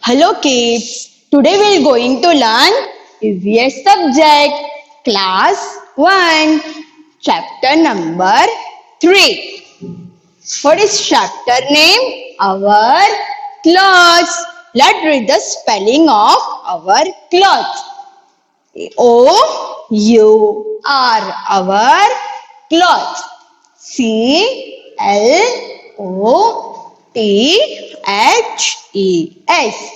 Hello kids, today we're going to learn EVS subject, class 1, chapter number 3. What is chapter name? Our clothes. Let's read the spelling of our clothes. O-U-R, our clothes. C-L-O-T-H-E-S,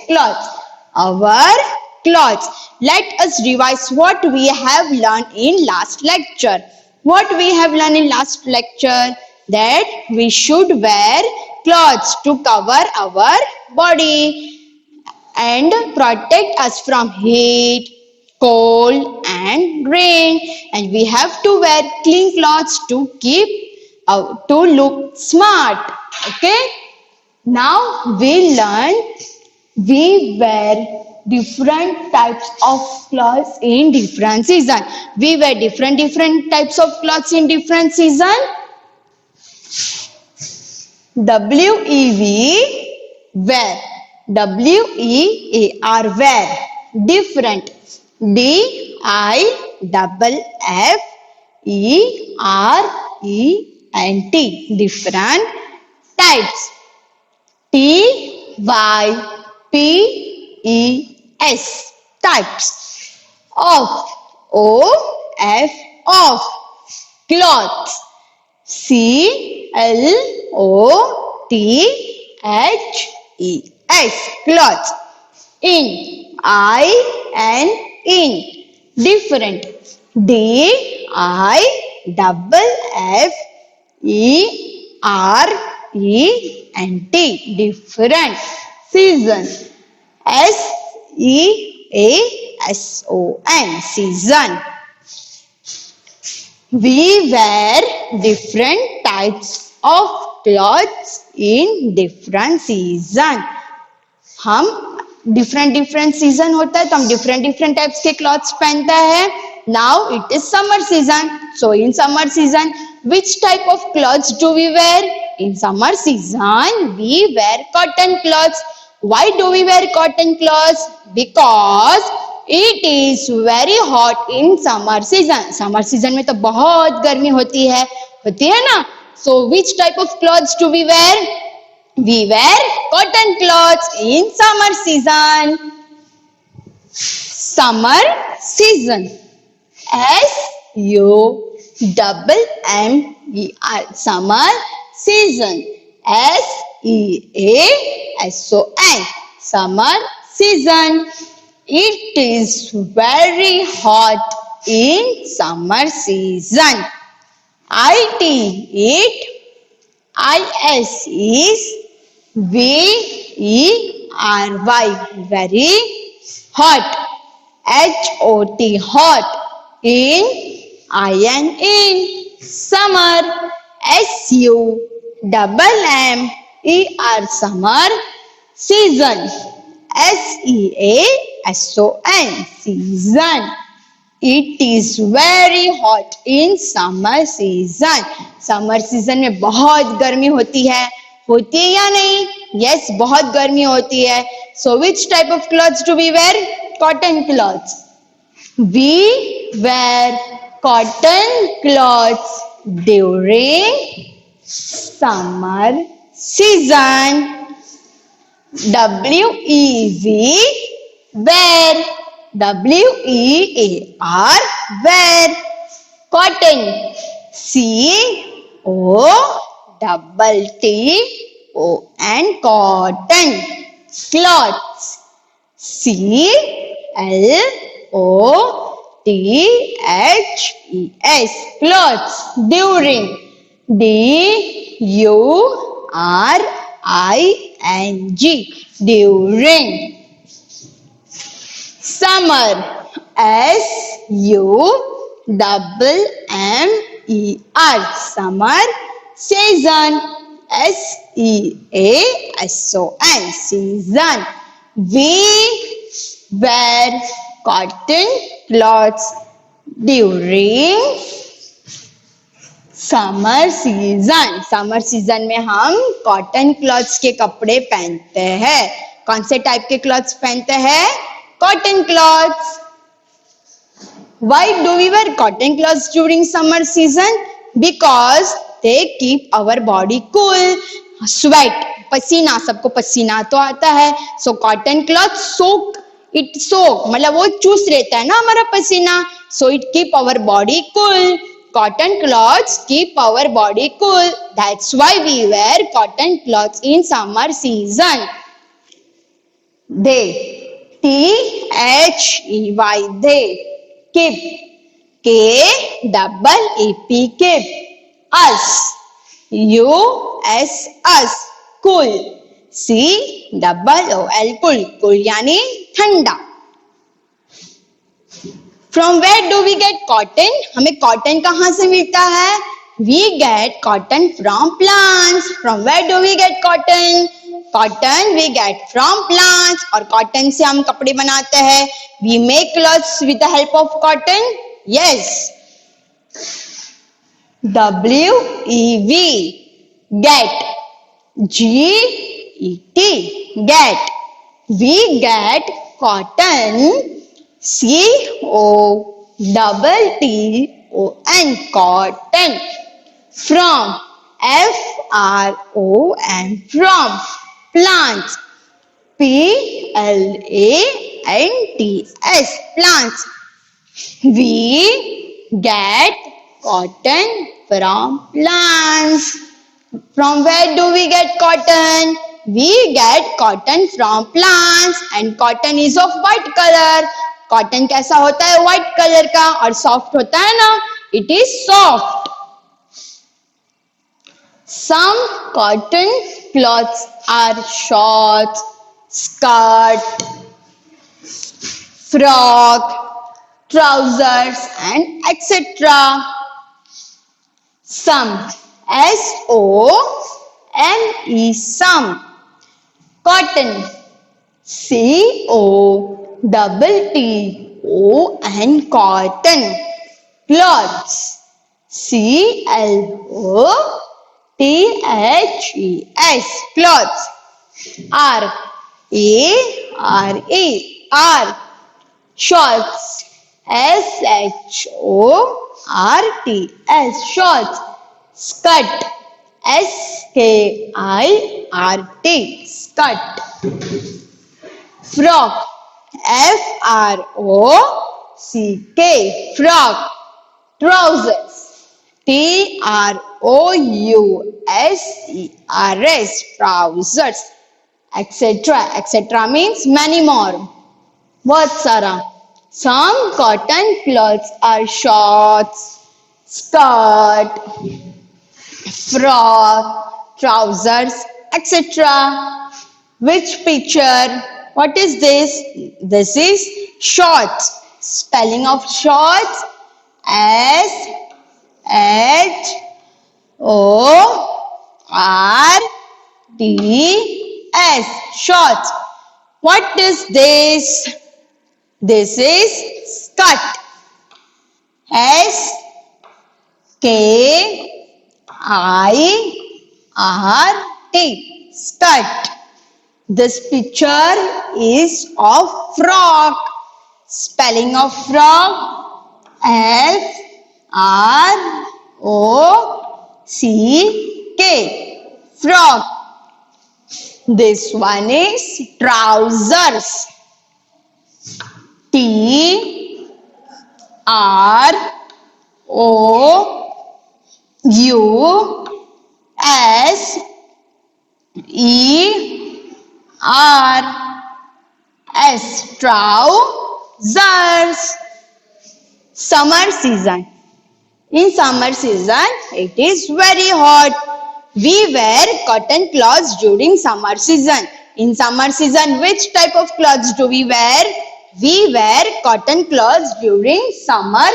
clothes. Our clothes. Let us revise what we have learned in last lecture. What we have learned in last lecture? That we should wear clothes to cover our body and protect us from heat, cold and rain, and we have to wear clean clothes to keep to look smart. Okay, now we wear different types of clothes in different season. We wear different types of clothes in different season. W-E-V, wear. W-E-A-R, wear. Different. D-I-F-F-E-R-E-N-T, different types. T-Y-P-E-S, types. Of. O-F, of. Clothes. C-L-O-T-H-E-S, clothes. In. I-N, in. Different. D-I-F-F-E-R-E-N-T, different. Season. S-E-A-S-O-N, season. We wear different types of clothes in different season. हम different season होता है तो हम different types के clothes पहनते हैं. Now it is summer season. So in summer season, which type of clothes do we wear? In summer season, we wear cotton clothes. Why do we wear cotton clothes? Because it is very hot in summer season. Summer season में तो बहुत गर्मी होती है ना? So which type of clothes do we wear? We wear cotton clothes in summer season. Summer season. S-U-M-M-E-R. Summer season. S-E-A-S-O-N. Summer season. It is very hot in summer season. IT, it. I-S is V-E-R-Y, very hot. H-O-T, hot. In, I-N, in. Summer. S-U-M-M-E-R, summer. Season. S-E-A-S-O-N, season. It is very hot in summer season. Summer season में बहुत गर्मी होती है या नहीं? Yes, बहुत गर्मी होती है. So which type of clothes do we wear? Cotton clothes. We wear cotton clothes during summer season. W-E-V, wear. W-E-A-R, wear. Cotton. C-O-T-T-O-N, cotton. Clothes. C-L-O-T-H-E-S, clothes. During. D-U-R-I-N-G, during. Summer. S-U-M-M-E-R, summer. Season. S-E-A-S-O-N, season. We wear cotton clothes during summer season. Summer season में हम cotton clothes के कपड़े पहनते हैं। कौन से type के clothes पहनते हैं? Cotton clothes. Why do we wear cotton clothes during summer season? Because they keep our body cool. Sweat, पसीना, सबको पसीना तो आता है. So cotton cloth soak, it soak, मतलब वो चूस लेता है ना हमारा पसीना. So it keep our body cool. Cotton cloths keep our body cool. That's why we wear cotton cloths in summer season. They, They, they. Keep, K-double-E-P, keep. Us, U-S, us. Cool, C-double-O-L, cool. Cool यानी ठंडा. From where do we get cotton? हमें cotton कहाँ से मिलता है? We get cotton from plants. From where do we get cotton? Cotton we get from plants. और cotton से हम कपड़े बनाते हैं. We make clothes with the help of cotton. Yes. W-E-V, get. G-E-T, get. We get cotton. C-O-T-T-O-N, cotton. From, F-R-O-M, from, plants. P-L-A-N-T-S, plants. We get cotton from plants. From where do we get cotton? We get cotton from plants and cotton is of white color. Cotton कैसा होता है? White color का और soft होता है ना? It is soft. Some cotton cloths are shorts, skirt, frock, trousers and etc. Some, S-O-M-E, some. Cotton, C-O-T-T-O-N, cotton. Cloths, C-L-O-T-H-E-S, cloths. R-A-R-E, R. Shorts, S-H-O-R-T-S, shorts. Skirt, S-K-I-R-T, skirt. Frock, F-R-O-C-K, frock. Trousers, T-R-O-U-S-E-R-S, trousers, etc. etc. means many more. बहुत सारा. Some cotton cloths are shorts, skirt, frock, trousers, etc. Which picture? What is this? This is shorts. Spelling of shorts, S-H-O-R-T-S, shorts. What is this? This is skirt. S-K-I-R-T, skirt. This picture is of frock. Spelling of frock, F-R-O-C-K, frock. This one is trousers. T-R-O-U-S-E-R-S, trousers. Summer season. In summer season, it is very hot. We wear cotton clothes during summer season. In summer season, which type of clothes do we wear? We wear cotton clothes during summer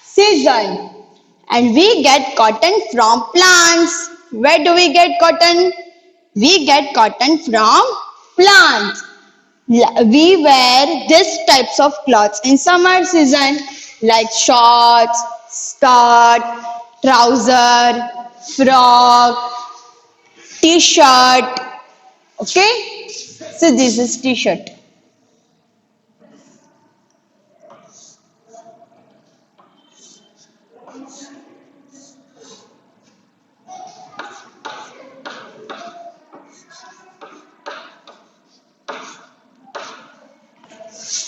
season. And we get cotton from plants. Where do we get cotton? We get cotton from plants. We wear these types of clothes in summer season like shorts, skirt, trouser, frock, t-shirt. Okay? So this is t-shirt.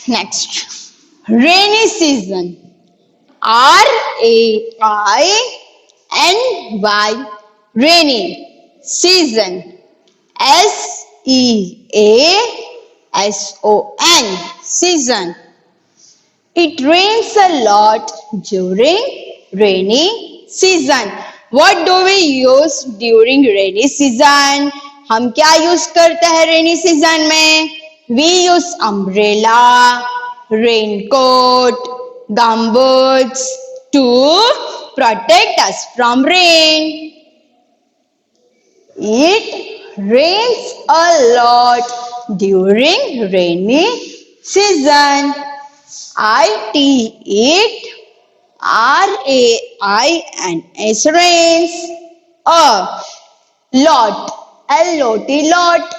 Next, rainy season. RAINY, rainy season. SEASON, season. It rains a lot during rainy season. What do we use during rainy season? हम क्या use करते हैं rainy season में? We use umbrella, raincoat, gumboots to protect us from rain. It rains a lot during rainy season. It RAINS, rains. A lot, LOT, lot.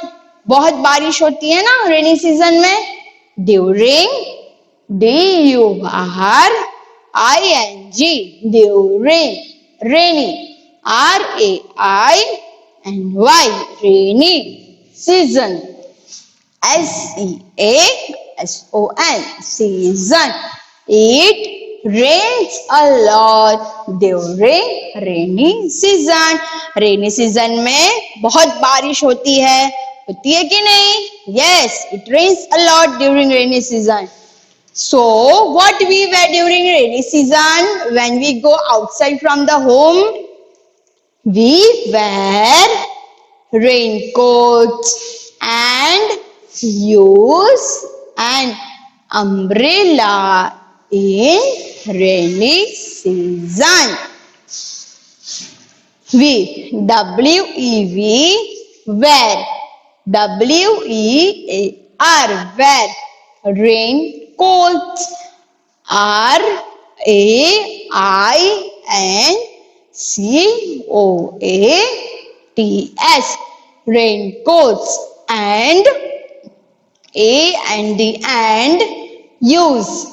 बहुत बारिश होती है ना रेनी सीजन में. During, DURING, during, rainy. RAINY, rainy season. SEASON, season. It rains a lot during rainy season. Rainy season में बहुत बारिश होती है कि नहीं? Yes, it rains a lot during rainy season. So, what we wear during rainy season when we go outside from the home? We wear raincoats and use an umbrella in rainy season. Wear, WEAR, wear, raincoats. RAINCOATS, raincoats. And use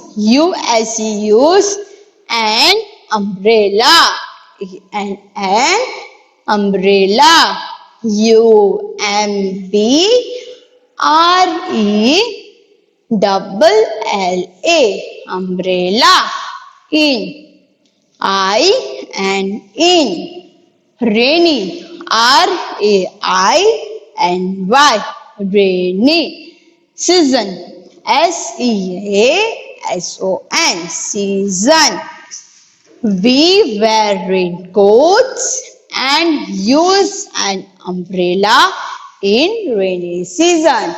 an umbrella, an umbrella, UMBRELLA, umbrella. In rainy, RAINY, rainy season. SEASON, season. We wear raincoats and use an umbrella in rainy season.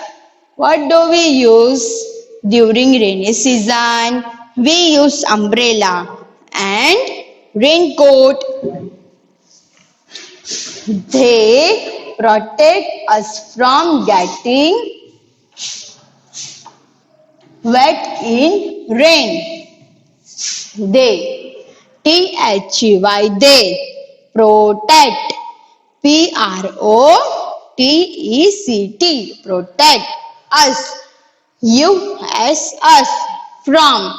What do we use during rainy season? We use umbrella and raincoat. They protect us from getting wet in rain. They, THEY, they protect, PROTECT, protect us, us, from,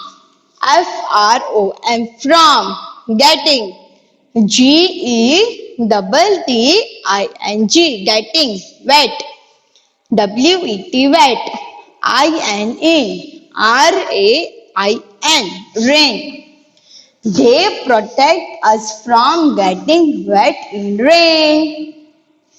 FROM, from, getting, GETTING, getting, wet, WET, wet, RAIN, rain. They protect us from getting wet in rain.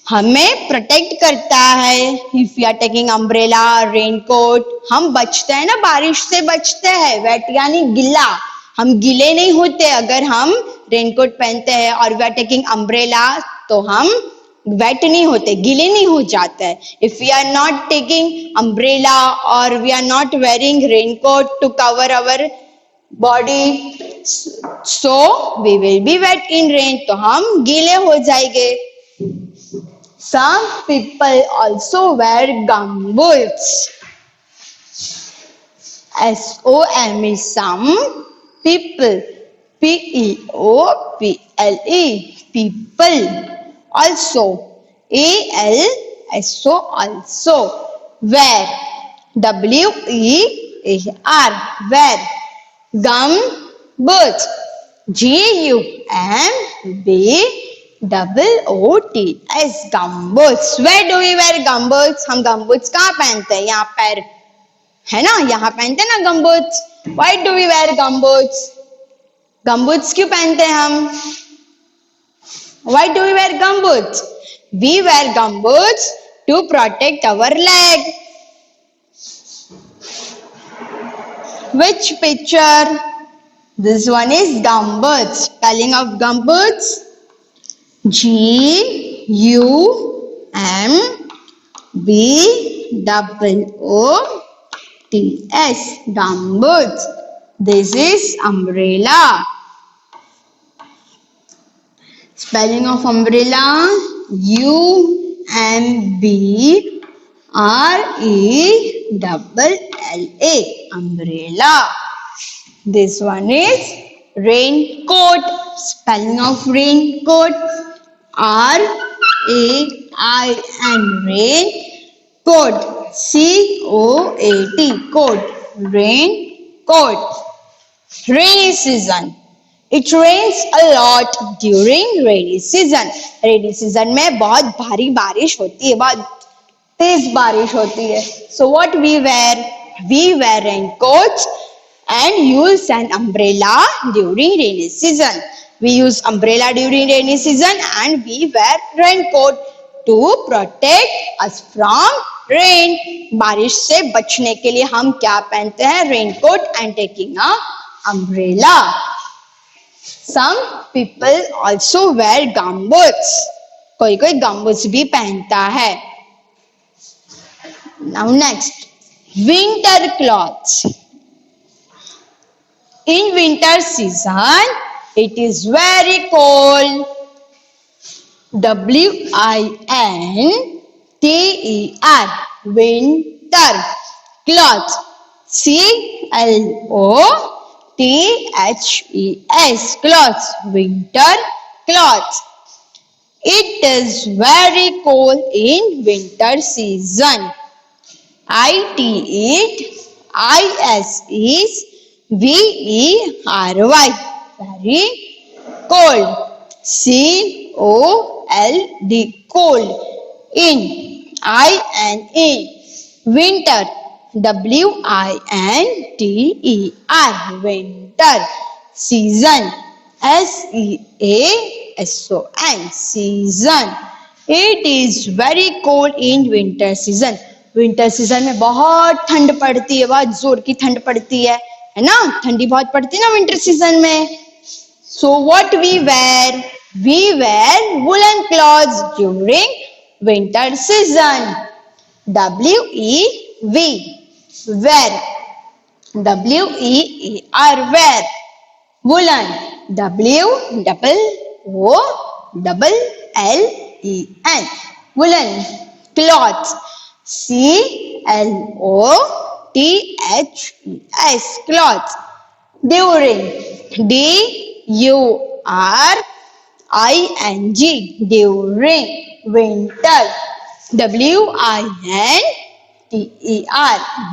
हमें protect करता है. If you are taking umbrella, raincoat, हम बचते हैं ना, बारिश से बचते हैं. वेट यानी गिला, हम गीले नहीं होते अगर हम रेनकोट पहनते हैं. और वी आर टेकिंग अम्ब्रेला तो हम वेट नहीं होते, गीले नहीं हो जाते हैं. If we are not taking umbrella और we are not wearing raincoat to cover our body, so we will be wet in rain, तो हम गीले हो जाएंगे. Some people also wear gumboots. SOM is some people. PEOPLE, people. Also, ALSO, also Where. W-E-A-R. Where. Gum boots. G-U-M-B-O-O-T-S. Gum boots. Where do we wear gum boots? हम gum boots कहाँ पहनते हैं? यहाँ पैर है ना, यहाँ पहनते हैं ना gum boots. Why do we wear gum boots? Gum boots क्यों पहनते हैं हम? Why do we wear gum boots? We wear gum boots to protect our leg. Which picture? This one is gum boots. Spelling of gum boots: G-U-M-B-O-O-T-S. Gum boots. This is umbrella. Spelling of umbrella: U-M-B-R-E-L-L-A. Umbrella. This one is raincoat. Spelling of raincoat: R-A-I-N. Rain. Coat. C-O-A-T. Coat. Rain coat. Rainy season. It rains a lot during rainy season. Rainy season में बहुत भारी बारिश होती है, बहुत तेज बारिश होती है. So what we wear? We wear raincoats and use an umbrella during rainy season. We use umbrella during rainy season and we wear raincoat to protect us from rain. बारिश से बचने के लिए हम क्या पहनते हैं? Raincoat and taking a umbrella. Some people also wear gumboots. कोई कोई gumboots भी पहनता है. Now next, winter clothes. In winter season, it is very cold. W-I-N-T-E-R. Winter clothes. C-L-O-T-H-E-S. Clothes. Winter clothes. It is very cold in winter season. I-T-E-I-S-E-V-E-R-Y. Very cold. C-O-L-D. Cold. In. I-N-E. Winter. W-I-N-T-E-R. Winter. Season. S-E-A-S-O-N. Season. It is very cold in winter season. Winter season में बहुत ठंड पड़ती है, बहुत जोर की ठंड पड़ती है ना, ठंडी बहुत पड़ती है ना विंटर सीजन में. So what we wear? We wear woollen clothes during winter season. W-E-V. Wear. W-E-E-R. Wear. Woolen. W-O-O-L-L-E-N. Woolen. Cloth. C-L-O-T-H-E-S. Cloth. During. D-U-R-I-N-G. During. Winter. W-I-N-T-E-R.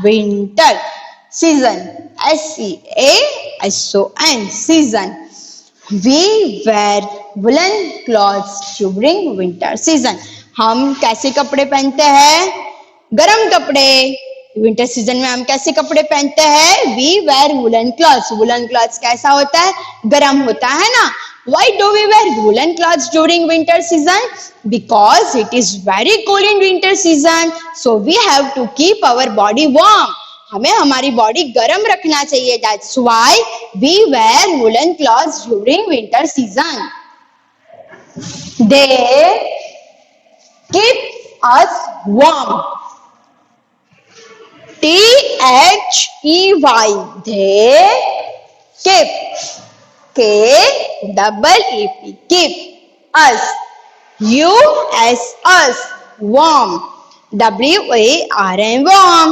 Winter. Season. S-E-A-S-O-N. Season. We wear woolen clothes during winter season. हम कैसे कपड़े पहनते हैं? गरम कपड़े. Winter season में हम कैसे कपड़े पहनते हैं? We wear woollen clothes. Woollen clothes कैसा होता है? गरम होता है ना. Why do we wear woolen clothes during winter season? Because it is very cold in winter season. So we have to keep our body warm. हमें हमारी body गर्म रखना चाहिए. That's why we wear woolen clothes during winter season. They keep us warm. T-H-E-Y. They keep. K-E-E-P. Keep us. U-S. Us. Warm. W-A-R-M. Warm.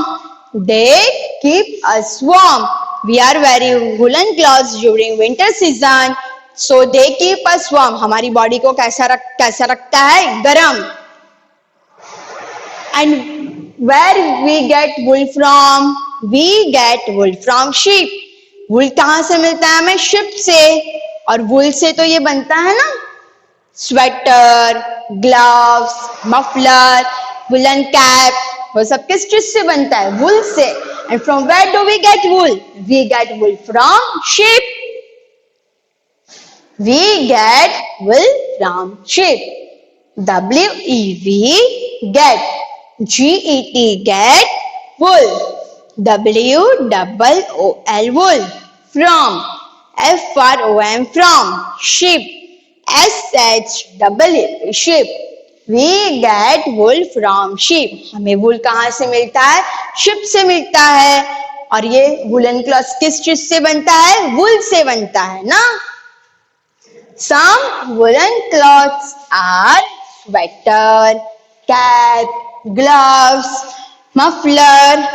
They keep us warm. We are wearing woolen clothes during winter season. So they keep us warm. हमारी body को कैसा रखता है? गरम. And Where we get wool from? We get wool from sheep. wool कहाँ से मिलता है हमें? sheep से. और wool से तो ये बनता है ना sweater, gloves, muffler, woollen cap, वो सब किस चीज से बनता है? wool से. And from where do we get wool? We get wool from sheep. We get wool from sheep. W-E-V get. G-E-T get wool. W-O-O-L wool. From. F-R-O-M from. Sheep. S-H-W sheep. We get wool from sheep. हमें wool कहाँ से मिलता है? sheep से मिलता है. और ये woolen cloth किस चीज से बनता है? wool से बनता है ना. Some woolen cloths are sweater, cap, gloves, muffler,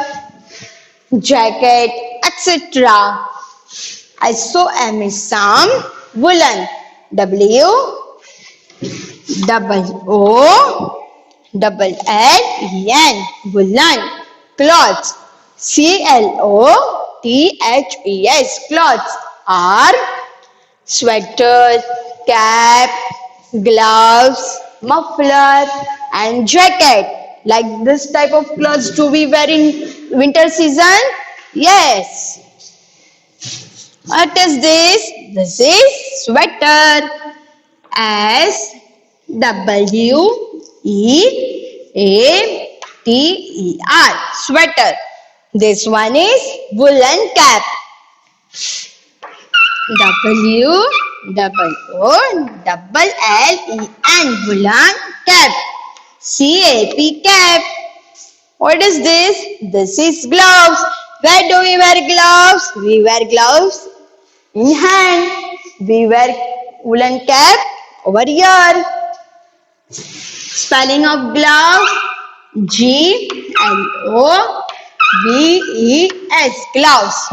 jacket, etc. I saw some woolen. W-O-O-L-E-N woolen cloths. C-L-O-T-H-E-S cloths are sweater, cap, gloves, muffler and jacket. Like this type of clothes do we wear in winter season? Yes. What is this? This is sweater. S-W-E-A-T-E-R sweater. This one is woolen cap. W-O-O-L-E-N woolen cap. C-A-P cap. What is this? This is gloves. Where do we wear gloves? We wear gloves in hand. We wear woolen cap over here. Spelling of glove. G-L-O-V-E-S gloves.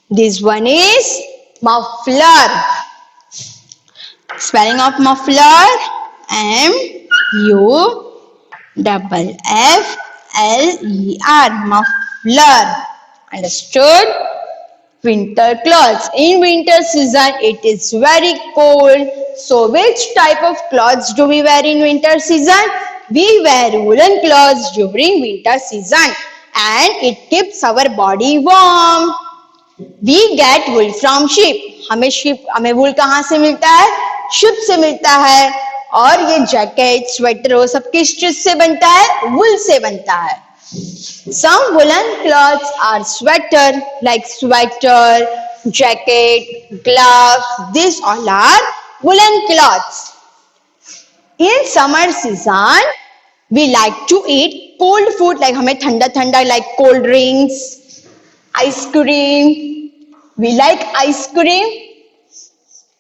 This one is muffler. Spelling of muffler. M-U-F-F-L-E-R muffler. Understood? Winter clothes. In winter season, it is very cold. So, which type of clothes do we wear in winter season? We wear woolen clothes during winter season, and it keeps our body warm. We get wool from sheep. हमें wool कहाँ से मिलता है? sheep से मिलता है. और ये जैकेट, स्वेटर वो सब किस चीज से बनता है? wool से बनता है. Some woolen cloths are sweater, like sweater, jacket, gloves. These all are woolen cloths. In summer season, we like to eat cold food, like हमें ठंडा ठंडा like cold drinks, ice cream. We like ice cream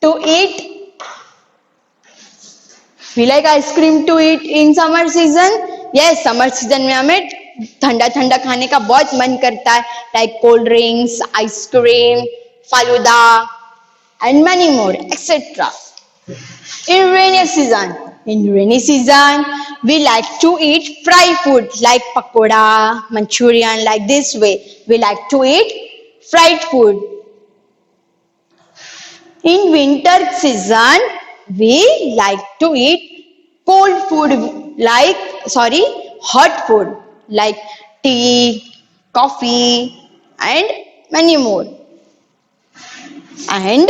to eat. We like ice cream to eat in summer season. Yes, summer season में हमें ठंडा ठंडा खाने का बहुत मन करता है, like cold drinks, ice cream, faluda, and many more, etc. In rainy season, we like to eat fried food like pakoda, Manchurian, like this way. We like to eat fried food. In winter season, we like to eat hot food like tea, coffee, and many more. And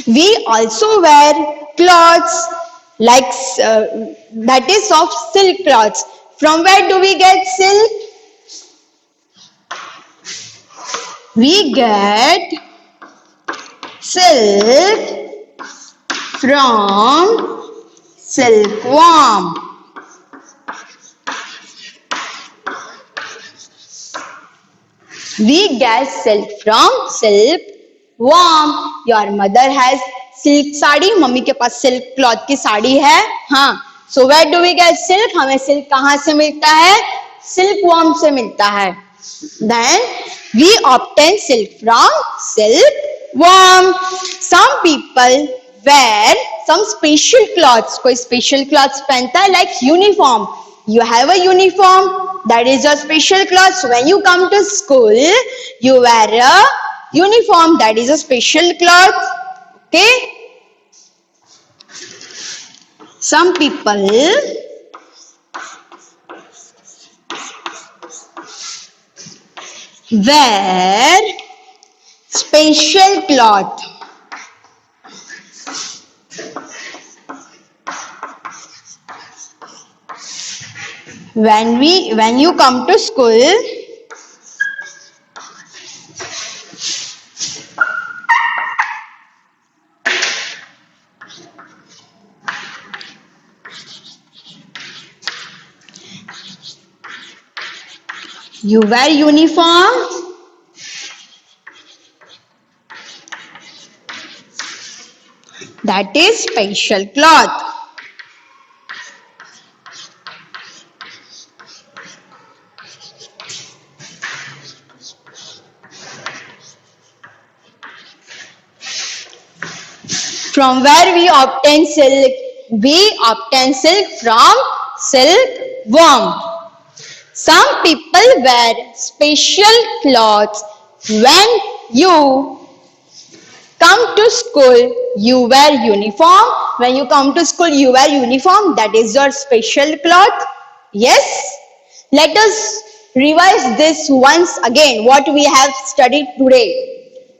we also wear clothes like that is of silk cloths. From where do we get silk? We get silk from silkworm. We get silk from silkworm. Your mother has silk sari, mummy के पास silk cloth की साड़ी है. हाँ. So where do we get silk? हमें silk कहाँ से मिलता है? Silkworm से मिलता है. Then we obtain silk from silkworm. Some people wear some special clothes. कोई special clothes पहनता है like uniform. You have a uniform. That is your special clothes. When you come to school, you wear a uniform. That is a special cloth. Okay. Some people wear special cloth. When you come to school, you wear uniform. That is special cloth. From where we obtain silk? We obtain silk from silkworm. Some people wear special clothes. When you come to school, you wear uniform. When you come to school, you wear uniform. That is your special cloth. Yes? Let us revise this once again, what we have studied today.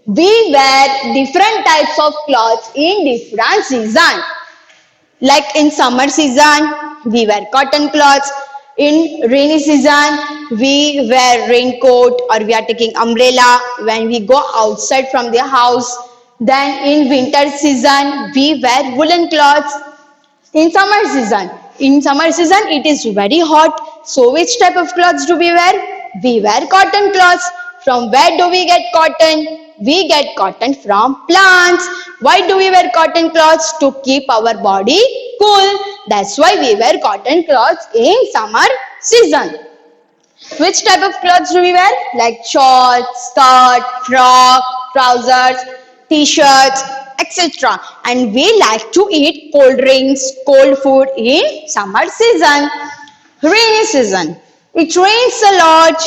We wear different types of clothes in different seasons. Like in summer season, we wear cotton clothes. In rainy season, we wear raincoat or we are taking umbrella when we go outside from the house. Then in winter season, we wear woolen clothes. In summer season, it is very hot. So which type of clothes do we wear? We wear cotton clothes. From where do we get cotton? We get cotton from plants. Why do we wear cotton clothes? To keep our body cool. That's why we wear cotton clothes in summer season. Which type of clothes do we wear? Like shorts, skirt, frock, trousers, t-shirts, etc. And we like to eat cold drinks, cold food in summer season. Rainy season. It rains a lot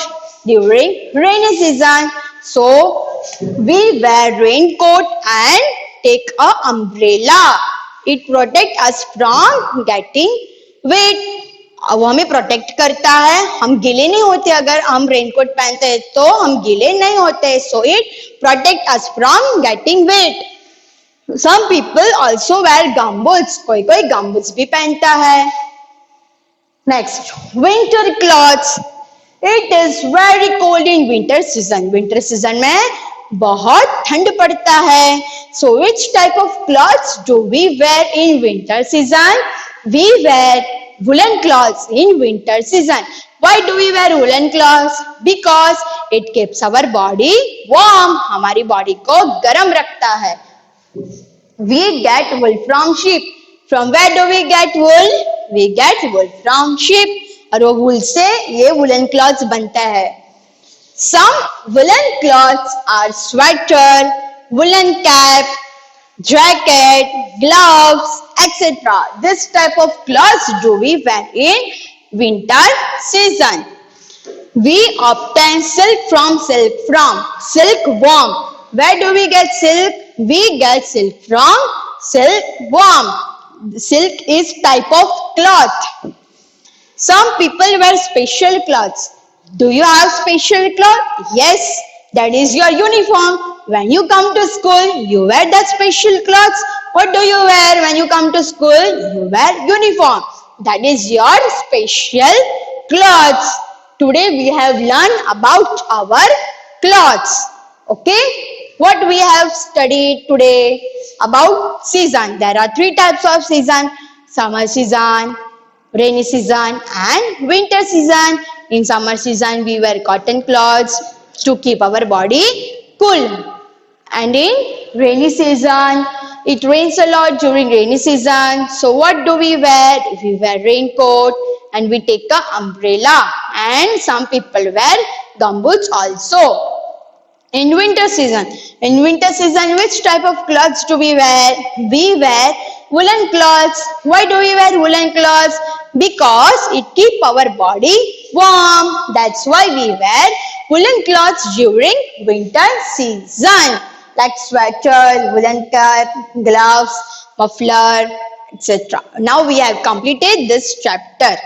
during rainy season. So we wear raincoat and take a umbrella. It protects us from getting wet. वो हमें protect करता है, हम गीले नहीं होते. अगर हम रेनकोट पहनते हैं तो हम गीले नहीं होते. So it protect us from getting wet. Some people also wear gumboots. कोई कोई गम्बूट्स भी पहनता है. Next, winter clothes. It is very cold in winter season. Winter season में बहुत ठंड पड़ता है. So which type of clothes do we wear in winter season? We wear woolen cloths in winter season. Why do we wear woolen cloths? Because it keeps our body warm. हमारी body को गर्म रखता है. We get wool from sheep. From where do we get wool? We get wool from sheep. और वो wool से ये woolen cloths बनता है. Some woolen cloths are sweater, woolen cap, jacket, gloves, etc. This type of clothes do we wear in winter season. We obtain silk from silkworm. Where do we get silk? We get silk from silkworm. Silk is type of cloth. Some people wear special clothes. Do you have special cloth? Yes, that is your uniform. When you come to school, you wear that special clothes. What do you wear when you come to school? You wear uniform. That is your special clothes. Today we have learned about our clothes. Okay? What we have studied today about season. There are three types of season. Summer season, rainy season and winter season. In summer season, we wear cotton clothes to keep our body cool. And in rainy season, it rains a lot during rainy season. So what do we wear? We wear raincoat and we take a umbrella. And some people wear gumboots also. In winter season, which type of clothes do we wear? We wear woolen clothes. Why do we wear woolen clothes? Because it keeps our body warm. That's why we wear woolen clothes during winter season, like sweater, woolen cap, gloves, muffler, etc. Now we have completed this chapter.